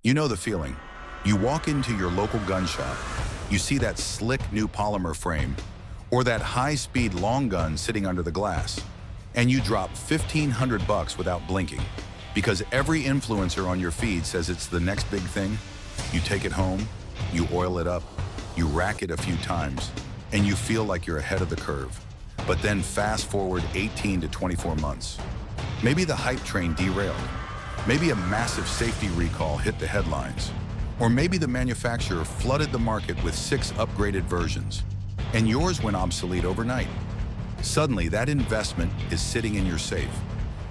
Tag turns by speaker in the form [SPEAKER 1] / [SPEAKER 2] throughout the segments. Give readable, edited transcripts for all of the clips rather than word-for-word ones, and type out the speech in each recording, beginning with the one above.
[SPEAKER 1] You know the feeling. You walk into your local gun shop, you see that slick new polymer frame, or that high-speed long gun sitting under the glass, and you drop $1,500 without blinking. Because every influencer on your feed says it's the next big thing. You take it home, you oil it up, you rack it a few times, and you feel like you're ahead of the curve. But then fast forward 18 to 24 months. Maybe the hype train derailed. Maybe a massive safety recall hit the headlines. Or maybe the manufacturer flooded the market with 6 upgraded versions, and yours went obsolete overnight. Suddenly, that investment is sitting in your safe.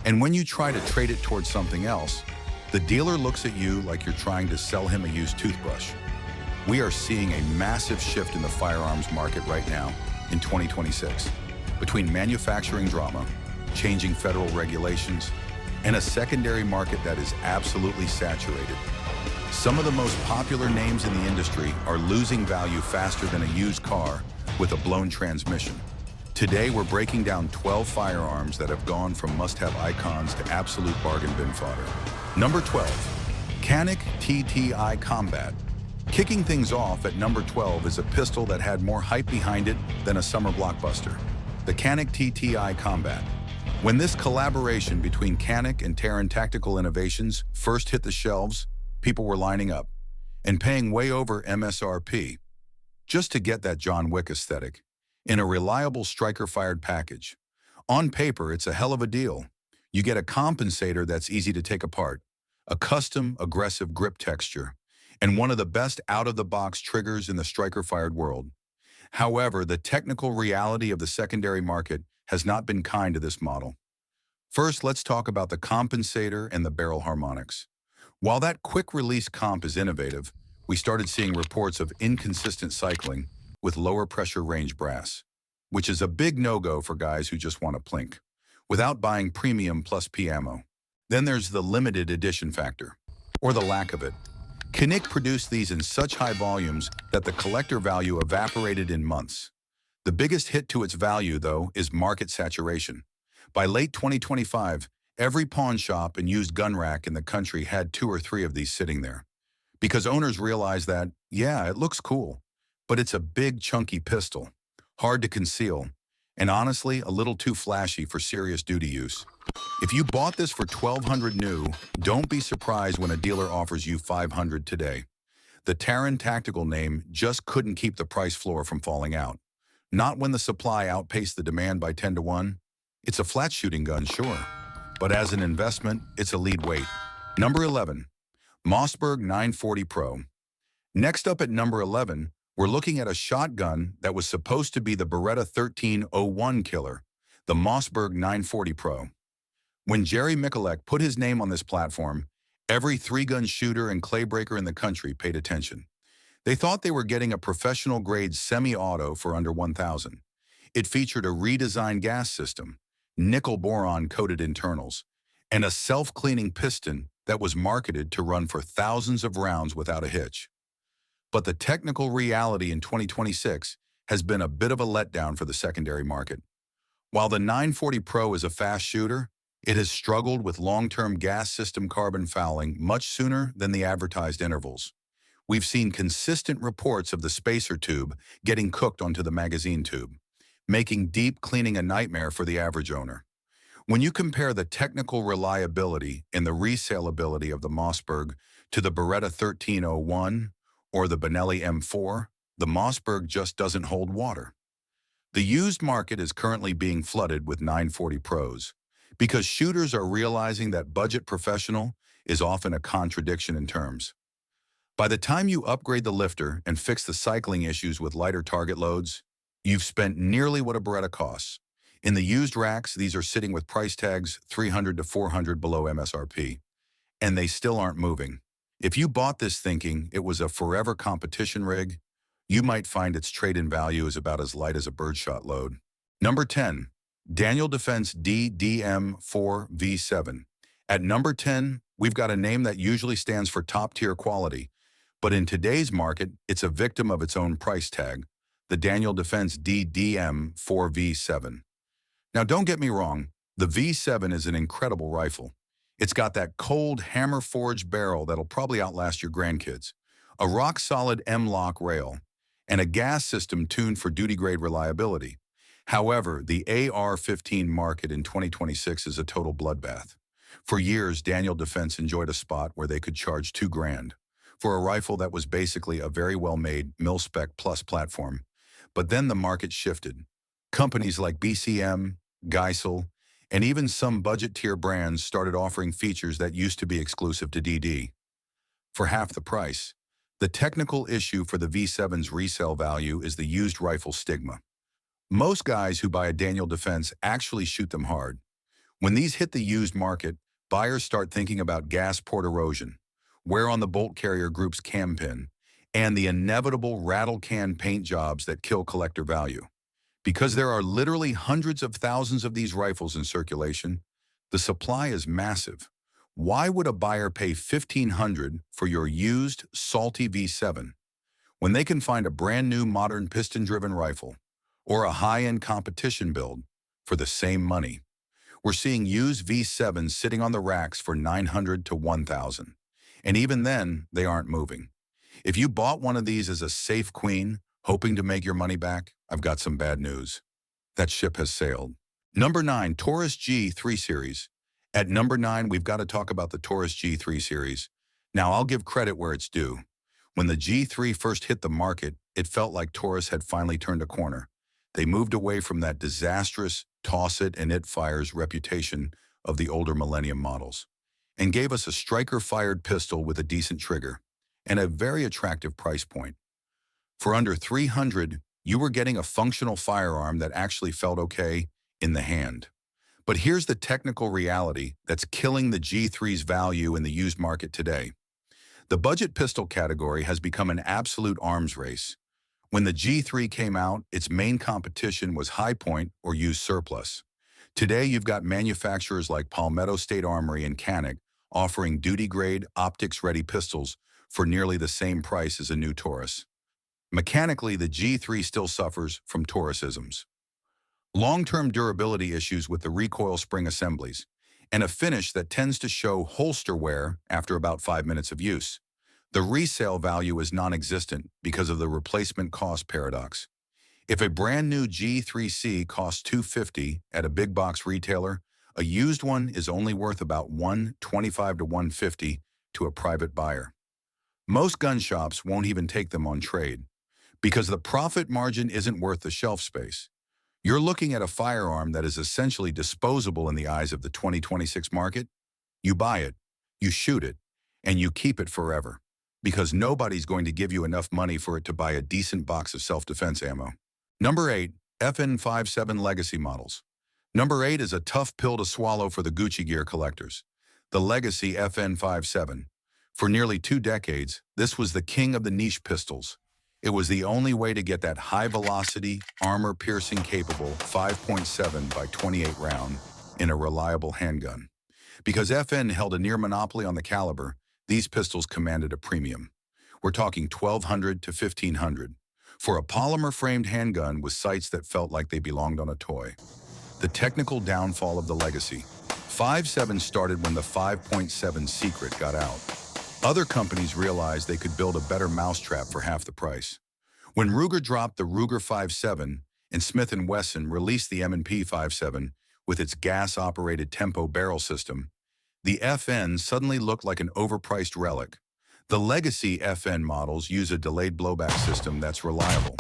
[SPEAKER 1] And when you try to trade it towards something else, the dealer looks at you like you're trying to sell him a used toothbrush. We are seeing a massive shift in the firearms market right now in 2026, between manufacturing drama, changing federal regulations, and a secondary market that is absolutely saturated. Some of the most popular names in the industry are losing value faster than a used car with a blown transmission. Today, we're breaking down 12 firearms that have gone from must-have icons to absolute bargain bin fodder. Number 12, Canik TTI Combat. Kicking things off at number 12 is a pistol that had more hype behind it than a summer blockbuster, the Canik TTI Combat. When this collaboration between Canik and Taurus Tactical Innovations first hit the shelves, people were lining up and paying way over MSRP just to get that John Wick aesthetic in a reliable striker-fired package. On paper, it's a hell of a deal. You get a compensator that's easy to take apart, a custom, aggressive grip texture, and one of the best out-of-the-box triggers in the striker-fired world. However, the technical reality of the secondary market has not been kind to this model. First, let's talk about the compensator and the barrel harmonics. While that quick-release comp is innovative, we started seeing reports of inconsistent cycling with lower pressure range brass, which is a big no-go for guys who just want to plink, without buying premium plus P ammo. Then there's the limited edition factor, or the lack of it. Canik produced these in such high volumes that the collector value evaporated in months. The biggest hit to its value, though, is market saturation. By late 2025, every pawn shop and used gun rack in the country had 2 or 3 of these sitting there. Because owners realized that, yeah, it looks cool, but it's a big, chunky pistol, hard to conceal, and honestly, a little too flashy for serious duty use. If you bought this for $1,200 new, don't be surprised when a dealer offers you $500 today. The Taurus Tactical name just couldn't keep the price floor from falling out. Not when the supply outpaced the demand by 10 to 1. It's a flat shooting gun, sure, but as an investment, it's a lead weight. Number 11, Mossberg 940 Pro. Next up at number 11, we're looking at a shotgun that was supposed to be the Beretta 1301 killer, the Mossberg 940 Pro. When Jerry Mikulek put his name on this platform, every 3-gun shooter and claybreaker in the country paid attention. They thought they were getting a professional-grade semi-auto for under $1,000. It featured a redesigned gas system, nickel-boron-coated internals, and a self-cleaning piston that was marketed to run for thousands of rounds without a hitch. But the technical reality in 2026 has been a bit of a letdown for the secondary market. While the 940 Pro is a fast shooter, it has struggled with long-term gas system carbon fouling much sooner than the advertised intervals. We've seen consistent reports of the spacer tube getting cooked onto the magazine tube, making deep cleaning a nightmare for the average owner. When you compare the technical reliability and the resale ability of the Mossberg to the Beretta 1301 or the Benelli M4, the Mossberg just doesn't hold water. The used market is currently being flooded with 940 Pros because shooters are realizing that budget professional is often a contradiction in terms. By the time you upgrade the lifter and fix the cycling issues with lighter target loads, you've spent nearly what a Beretta costs. In the used racks, these are sitting with price tags $300 to $400 below MSRP, and they still aren't moving. If you bought this thinking it was a forever competition rig, you might find its trade-in value is about as light as a birdshot load. Number 10, Daniel Defense DDM4V7. At number 10, we've got a name that usually stands for top-tier quality, but in today's market, it's a victim of its own price tag, the Daniel Defense DDM4V7. Now, don't get me wrong, the V7 is an incredible rifle. It's got that cold, hammer-forged barrel that'll probably outlast your grandkids, a rock-solid M-lock rail, and a gas system tuned for duty-grade reliability. However, the AR-15 market in 2026 is a total bloodbath. For years, Daniel Defense enjoyed a spot where they could charge $2,000 for a rifle that was basically a very well-made mil-spec plus platform. But then the market shifted. Companies like BCM, Geisel, and even some budget-tier brands started offering features that used to be exclusive to DD for half the price. The technical issue for the V7's resale value is the used rifle stigma. Most guys who buy a Daniel Defense actually shoot them hard. When these hit the used market, buyers start thinking about gas port erosion, wear on the bolt carrier group's cam pin, and the inevitable rattle can paint jobs that kill collector value. Because there are literally hundreds of thousands of these rifles in circulation, the supply is massive. Why would a buyer pay $1,500 for your used, salty V7 when they can find a brand new modern piston-driven rifle or a high-end competition build for the same money? We're seeing used V7s sitting on the racks for $900 to $1,000, and even then, they aren't moving. If you bought one of these as a safe queen, hoping to make your money back, I've got some bad news. That ship has sailed. Number 9, Taurus G3 series. At number 9, we've got to talk about the Taurus G3 series. Now, I'll give credit where it's due. When the G3 first hit the market, it felt like Taurus had finally turned a corner. They moved away from that disastrous toss it and it fires reputation of the older Millennium models and gave us a striker-fired pistol with a decent trigger and a very attractive price point. For under $300, you were getting a functional firearm that actually felt okay in the hand. But here's the technical reality that's killing the G3's value in the used market today. The budget pistol category has become an absolute arms race. When the G3 came out, its main competition was high point or used surplus. Today, you've got manufacturers like Palmetto State Armory and Canik offering duty-grade, optics-ready pistols for nearly the same price as a new Taurus. Mechanically, the G3 still suffers from Taurusisms. Long-term durability issues with the recoil spring assemblies, and a finish that tends to show holster wear after about 5 minutes of use. The resale value is non-existent because of the replacement cost paradox. If a brand new G3C costs $250 at a big box retailer, a used one is only worth about $125 to $150 to a private buyer. Most gun shops won't even take them on trade because the profit margin isn't worth the shelf space. You're looking at a firearm that is essentially disposable in the eyes of the 2026 market. You buy it, you shoot it, and you keep it forever because nobody's going to give you enough money for it to buy a decent box of self-defense ammo. Number 8, FN57 Legacy models. Number 8 is a tough pill to swallow for the Gucci gear collectors. The Legacy FN57. For nearly 2 decades, this was the king of the niche pistols. It was the only way to get that high-velocity, armor-piercing capable 5.7 by 28 round in a reliable handgun. Because FN held a near monopoly on the caliber, these pistols commanded a premium. We're talking $1,200 to $1,500 for a polymer-framed handgun with sights that felt like they belonged on a toy. The technical downfall of the Legacy. 5.7 started when the 5.7 secret got out. Other companies realized they could build a better mousetrap for half the price. When Ruger dropped the Ruger 5.7 and Smith & Wesson released the M&P 5.7 with its gas-operated tempo barrel system, the FN suddenly looked like an overpriced relic. The Legacy FN models use a delayed blowback system that's reliable,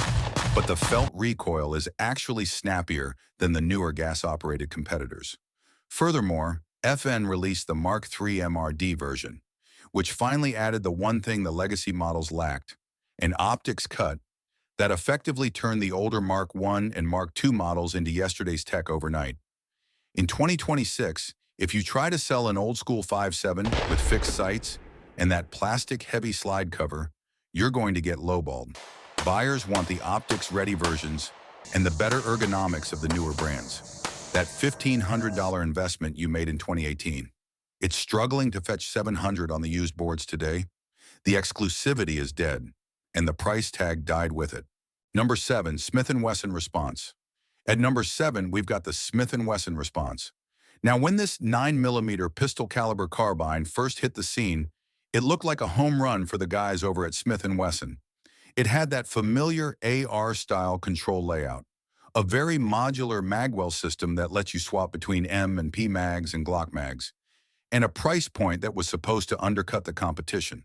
[SPEAKER 1] but the felt recoil is actually snappier than the newer gas-operated competitors. Furthermore, FN released the Mark III MRD version, which finally added the one thing the Legacy models lacked, an optics cut that effectively turned the older Mark I and Mark II models into yesterday's tech overnight. In 2026, if you try to sell an old-school 5.7 with fixed sights and that plastic-heavy slide cover, you're going to get lowballed. Buyers want the optics-ready versions and the better ergonomics of the newer brands. That $1,500 investment you made in 2018. It's struggling to fetch $700 on the used boards today. The exclusivity is dead, and the price tag died with it. Number 7, Smith & Wesson Response. At number 7, we've got the Smith & Wesson Response. Now, when this 9mm pistol caliber carbine first hit the scene, it looked like a home run for the guys over at Smith & Wesson. It had that familiar AR-style control layout, a very modular magwell system that lets you swap between M and P mags and Glock mags, and a price point that was supposed to undercut the competition.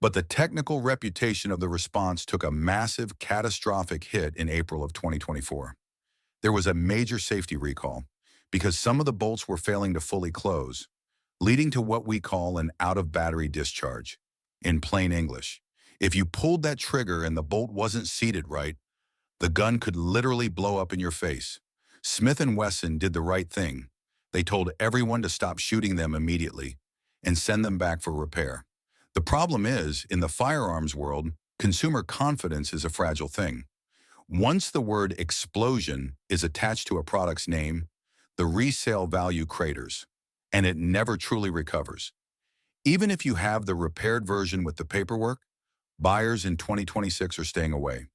[SPEAKER 1] But the technical reputation of the response took a massive, catastrophic hit in April of 2024. There was a major safety recall because some of the bolts were failing to fully close, leading to what we call an out-of-battery discharge. In plain English, if you pulled that trigger and the bolt wasn't seated right, the gun could literally blow up in your face. Smith & Wesson did the right thing. They told everyone to stop shooting them immediately and send them back for repair. The problem is, in the firearms world, consumer confidence is a fragile thing. Once the word explosion is attached to a product's name, the resale value craters, and it never truly recovers. Even if you have the repaired version with the paperwork, buyers in 2026 are staying away.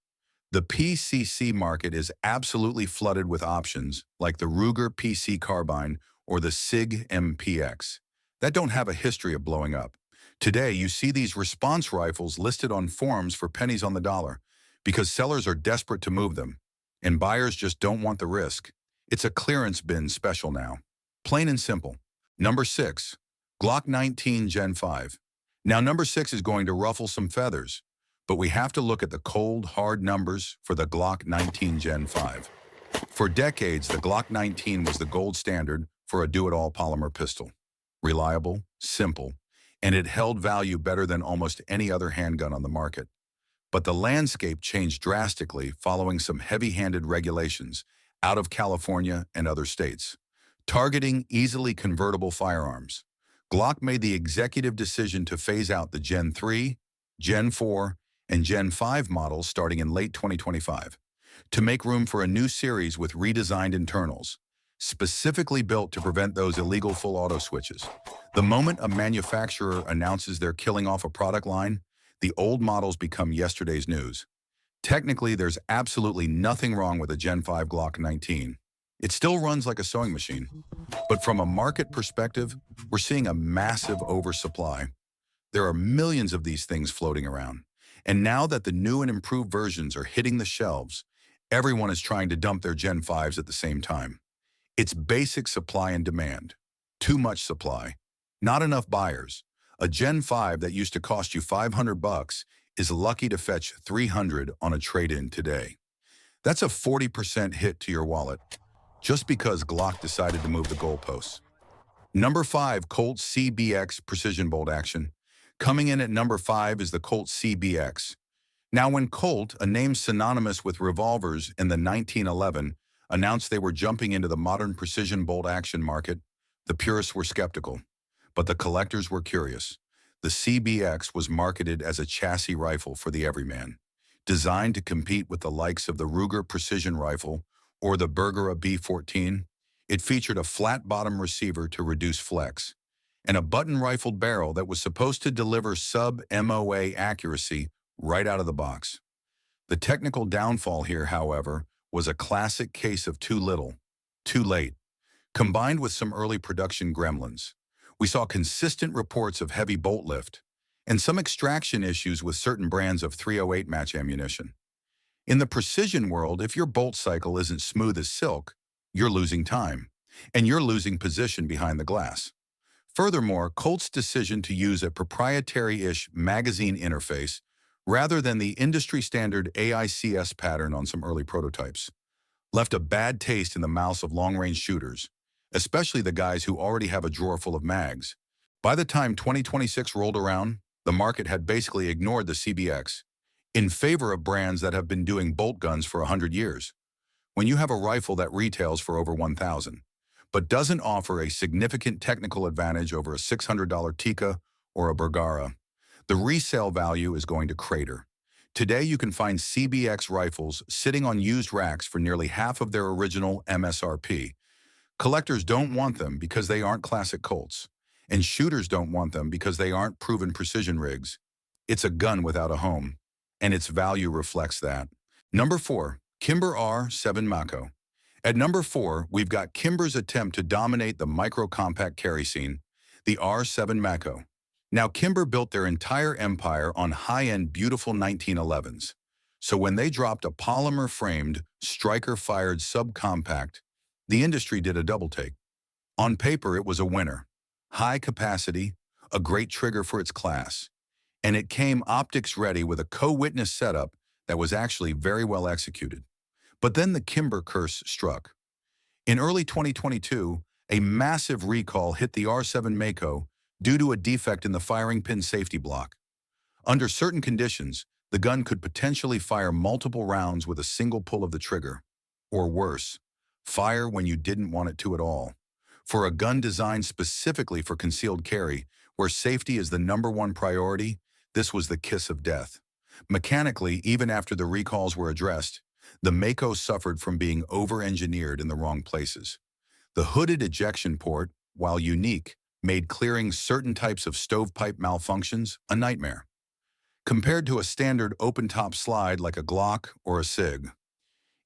[SPEAKER 1] The PCC market is absolutely flooded with options like the Ruger PC Carbine or the Sig MPX that don't have a history of blowing up. Today, you see these response rifles listed on forums for pennies on the dollar because sellers are desperate to move them, and buyers just don't want the risk. It's a clearance bin special now. Plain and simple. Number 6, Glock 19 Gen 5. Now, number 6 is going to ruffle some feathers, but we have to look at the cold, hard numbers for the Glock 19 Gen 5. For decades, the Glock 19 was the gold standard for a do-it-all polymer pistol. Reliable, simple, and it held value better than almost any other handgun on the market. But the landscape changed drastically following some heavy-handed regulations out of California and other states, targeting easily convertible firearms. Glock made the executive decision to phase out the Gen 3, Gen 4, and Gen 5 models starting in late 2025 to make room for a new series with redesigned internals, specifically built to prevent those illegal full auto switches. The moment a manufacturer announces they're killing off a product line, the old models become yesterday's news. Technically, there's absolutely nothing wrong with a Gen 5 Glock 19. It still runs like a sewing machine. But from a market perspective, we're seeing a massive oversupply. There are millions of these things floating around. And now that the new and improved versions are hitting the shelves, everyone is trying to dump their Gen 5s at the same time. It's basic supply and demand. Too much supply. Not enough buyers. A Gen 5 that used to cost you $500 is lucky to fetch $300 on a trade-in today. That's a 40% hit to your wallet, just because Glock decided to move the goalposts. Number 5, Colt CBX Precision Bolt Action. Coming in at number 5 is the Colt CBX. Now, when Colt, a name synonymous with revolvers in the 1911, announced they were jumping into the modern precision bolt action market, the purists were skeptical, but the collectors were curious. The CBX was marketed as a chassis rifle for the everyman, designed to compete with the likes of the Ruger precision rifle or the Bergera B14. It featured a flat-bottom receiver to reduce flex, and a button-rifled barrel that was supposed to deliver sub-MOA accuracy right out of the box. The technical downfall here, however, was a classic case of too little, too late, combined with some early production gremlins. We saw consistent reports of heavy bolt lift and some extraction issues with certain brands of .308 match ammunition. In the precision world, if your bolt cycle isn't smooth as silk, you're losing time, and you're losing position behind the glass. Furthermore, Colt's decision to use a proprietary-ish magazine interface rather than the industry-standard AICS pattern on some early prototypes left a bad taste in the mouths of long-range shooters, especially the guys who already have a drawer full of mags. By the time 2026 rolled around, the market had basically ignored the CBX in favor of brands that have been doing bolt guns for 100 years. When you have a rifle that retails for over $1,000, but doesn't offer a significant technical advantage over a $600 Tikka or a Bergara, the resale value is going to crater. Today, you can find CBX rifles sitting on used racks for nearly half of their original MSRP. Collectors don't want them because they aren't classic Colts, and shooters don't want them because they aren't proven precision rigs. It's a gun without a home, and its value reflects that. Number 4, Kimber R7 Mako. At number 4, we've got Kimber's attempt to dominate the micro-compact carry scene, the R7 Mako. Now, Kimber built their entire empire on high-end beautiful 1911s. So when they dropped a polymer-framed, striker-fired subcompact, the industry did a double take. On paper, it was a winner. High capacity, a great trigger for its class. And it came optics ready with a co-witness setup that was actually very well executed. But then the Kimber curse struck. In early 2022, a massive recall hit the R7 Mako due to a defect in the firing pin safety block. Under certain conditions, the gun could potentially fire multiple rounds with a single pull of the trigger. Or worse, fire when you didn't want it to at all. For a gun designed specifically for concealed carry, where safety is the #1 priority, this was the kiss of death. Mechanically, even after the recalls were addressed, the Mako suffered from being over-engineered in the wrong places. The hooded ejection port, while unique, made clearing certain types of stovepipe malfunctions a nightmare, compared to a standard open-top slide like a Glock or a Sig.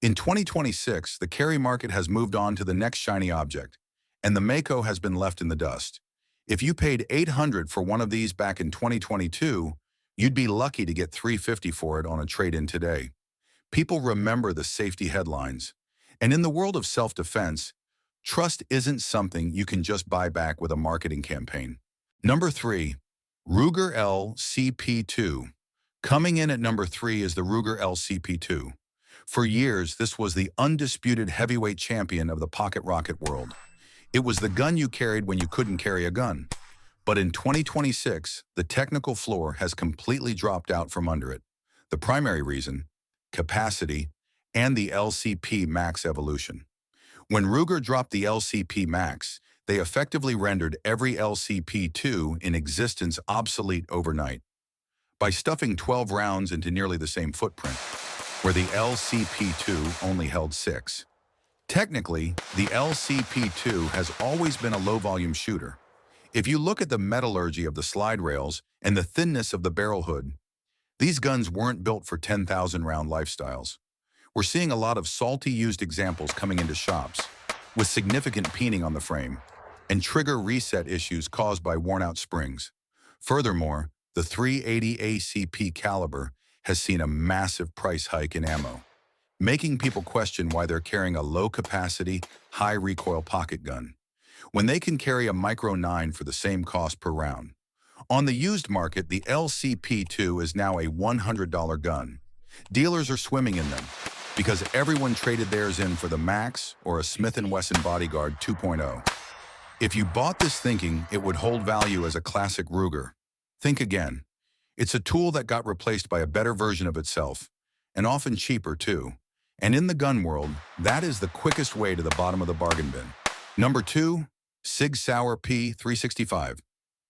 [SPEAKER 1] In 2026, the carry market has moved on to the next shiny object, and the Mako has been left in the dust. If you paid $800 for one of these back in 2022, you'd be lucky to get $350 for it on a trade-in today. People remember the safety headlines. And in the world of self-defense, trust isn't something you can just buy back with a marketing campaign. Number 3, Ruger LCP2. Coming in at number 3 is the Ruger LCP2. For years, this was the undisputed heavyweight champion of the pocket rocket world. It was the gun you carried when you couldn't carry a gun. But in 2026, the technical floor has completely dropped out from under it. The primary reason? Capacity, and the LCP Max evolution. When Ruger dropped the LCP Max, they effectively rendered every LCP2 in existence obsolete overnight by stuffing 12 rounds into nearly the same footprint, where the LCP2 only held 6. Technically, the LCP2 has always been a low-volume shooter. If you look at the metallurgy of the slide rails and the thinness of the barrel hood, these guns weren't built for 10,000-round lifestyles. We're seeing a lot of salty used examples coming into shops, with significant peening on the frame, and trigger reset issues caused by worn-out springs. Furthermore, the 380 ACP caliber has seen a massive price hike in ammo, making people question why they're carrying a low-capacity, high-recoil pocket gun, when they can carry a Micro 9 for the same cost per round. On the used market, the LCP2 is now a $100 gun. Dealers are swimming in them, because everyone traded theirs in for the Max or a Smith & Wesson Bodyguard 2.0. If you bought this thinking it would hold value as a classic Ruger, think again. It's a tool that got replaced by a better version of itself, and often cheaper too. And in the gun world, that is the quickest way to the bottom of the bargain bin. Number 2, Sig Sauer P365,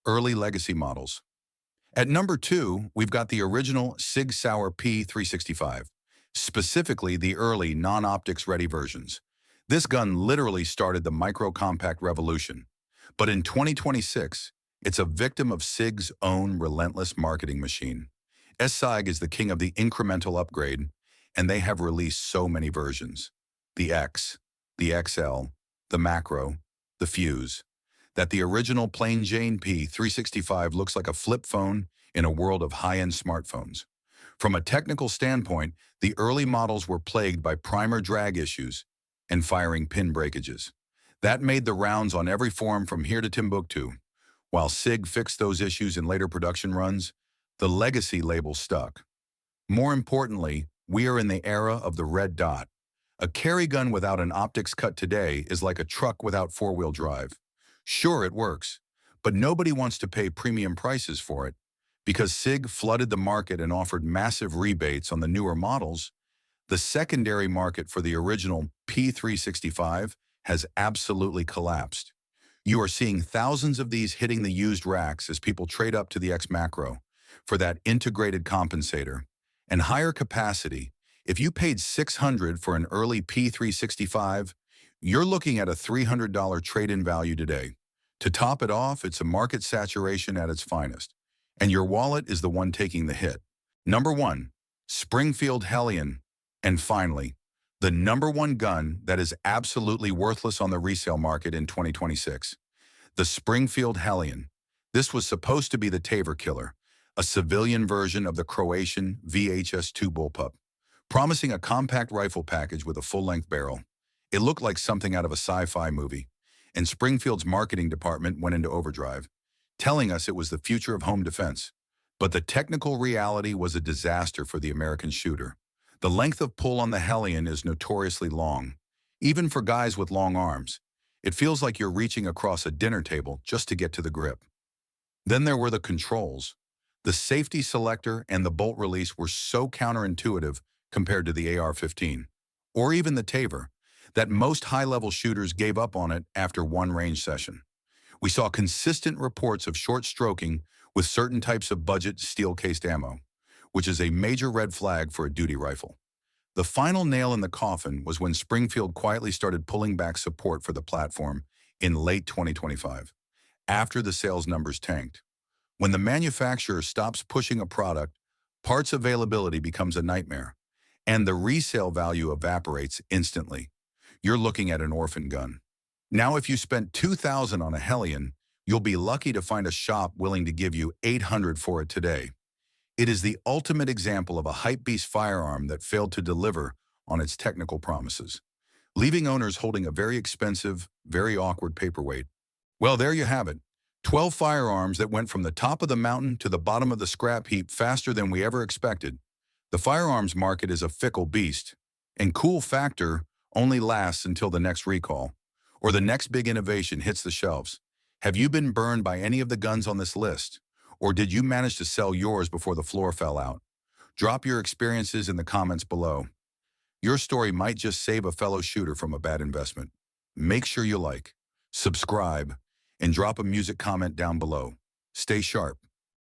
[SPEAKER 1] early legacy models. At number 2, we've got the original Sig Sauer P365, specifically the early non-optics ready versions. This gun literally started the micro-compact revolution. But in 2026, it's a victim of Sig's own relentless marketing machine. Sig is the king of the incremental upgrade, and they have released so many versions. The X, the XL, the Macro, the Fuse, that the original plain Jane P365 looks like a flip phone in a world of high-end smartphones. From a technical standpoint, the early models were plagued by primer drag issues and firing pin breakages. That made the rounds on every form from here to Timbuktu. While Sig fixed those issues in later production runs, the legacy label stuck. More importantly, we are in the era of the red dot. A carry gun without an optics cut today is like a truck without four-wheel drive. Sure, it works, but nobody wants to pay premium prices for it. Because Sig flooded the market and offered massive rebates on the newer models, the secondary market for the original P365 has absolutely collapsed. You are seeing thousands of these hitting the used racks as people trade up to the X Macro for that integrated compensator and higher capacity. If you paid $600 for an early P365, you're looking at a $300 trade-in value today. To top it off, it's a market saturation at its finest, and your wallet is the one taking the hit. Number 1, Springfield Hellion. And finally, The number one gun that is absolutely worthless on the resale market in 2026. The Springfield Hellion. This was supposed to be the Taver killer, a civilian version of the Croatian VHS-2 bullpup, promising a compact rifle package with a full-length barrel. It looked like something out of a sci-fi movie, and Springfield's marketing department went into overdrive, telling us it was the future of home defense. But the technical reality was a disaster for the American shooter. The length of pull on the Hellion is notoriously long, even for guys with long arms. It feels like you're reaching across a dinner table just to get to the grip. Then there were the controls. The safety selector and the bolt release were so counterintuitive compared to the AR-15, or even the Taver, that most high-level shooters gave up on it after one range session. We saw consistent reports of short stroking with certain types of budget steel-cased ammo, which is a major red flag for a duty rifle. The final nail in the coffin was when Springfield quietly started pulling back support for the platform in late 2025, after the sales numbers tanked. When the manufacturer stops pushing a product, parts availability becomes a nightmare, and the resale value evaporates instantly. You're looking at an orphan gun. Now, if you spent $2,000 on a Hellion, you'll be lucky to find a shop willing to give you $800 for it today. It is the ultimate example of a hypebeast firearm that failed to deliver on its technical promises, leaving owners holding a very expensive, very awkward paperweight. Well, there you have it. 12 firearms that went from the top of the mountain to the bottom of the scrap heap faster than we ever expected. The firearms market is a fickle beast, and cool factor only lasts until the next recall, or the next big innovation hits the shelves. Have you been burned by any of the guns on this list? Or did you manage to sell yours before the floor fell out? Drop your experiences in the comments below. Your story might just save a fellow shooter from a bad investment. Make sure you like, subscribe, and drop a music comment down below. Stay sharp.